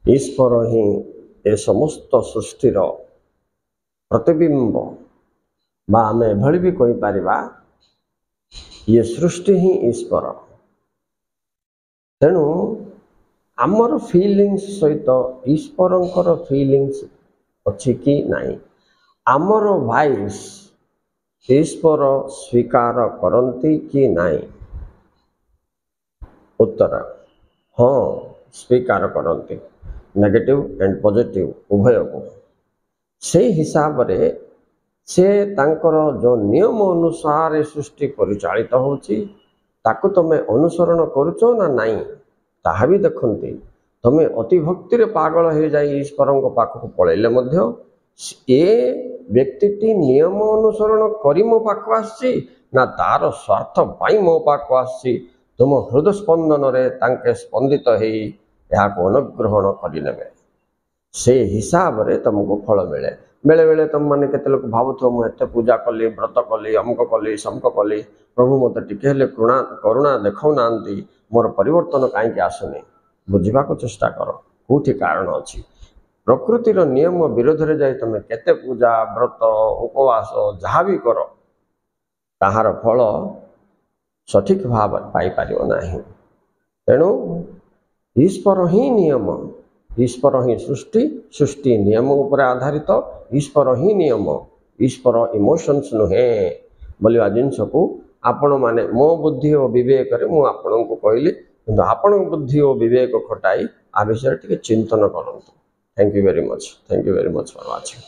ईश्वर ही ए समस्त सृष्टिर प्रतिबिंब बा आम एभली भी कही पारिबा ये सृष्टि ही ईश्वर। तेणु आमर फीलिंग्स सहित ईश्वरंकर फीलिंग्स अच्छी कि नहीं, आमर वाइस ईश्वर स्वीकार करती कि नहीं? उत्तर हाँ, स्वीकार करती, नेगेटिव एंड पॉजिटिव उभय को। से हिसाब रे से तांकर जो नियम अनुसार सृष्टि परिचालित होची ताकू तमे अनुसरण करुचो ना नहीं ताहा भी देखंती। तमे अति भक्ति रे पागल हो जाई ईश्वरंक पाखक पळैले मध्य ए व्यक्तिटी नियम अनुसरण करी मो पाखक आसी ना तार स्वार्थ पाई मो पाखक आसी, तुम हृदय स्पंदन रे तांके स्पंदित हेई या को अनुग्रहण करि नेबे। से हिसाब रे तुमको फल मिले। बेले बेले तुम मैंने केते लोक भावुथो मु एते पूजा कली, व्रत कली, अमुक कली, समक कली, प्रभु मत टिके हेले करुणा देखौ नांती, मोर परिवर्तन काईके आसुनी। बुझिबा को चेष्टा करो कोठी कारण अछि। प्रकृतिर नियम विरोध रे जाई तुम केते पूजा, व्रत, उपवास जहाँ भी करो ताहार फल सठिक भाव पाई पारिबो नाही। तेणु ईश्वर ही नियम, ईश्वर ही सृष्टि, सृष्टि नियम उपर आधारित, ईश्वर ही नियम, ईश्वर इमोशंस नुहे बोलिया जिनस को आपण माने मो बुद्धि और विवेक रे मु आपण को कहली, किंतु आपण बुद्धि और विवेक खटाई आ विषय टिके चिंतन करंतु। Thank you very much for watching.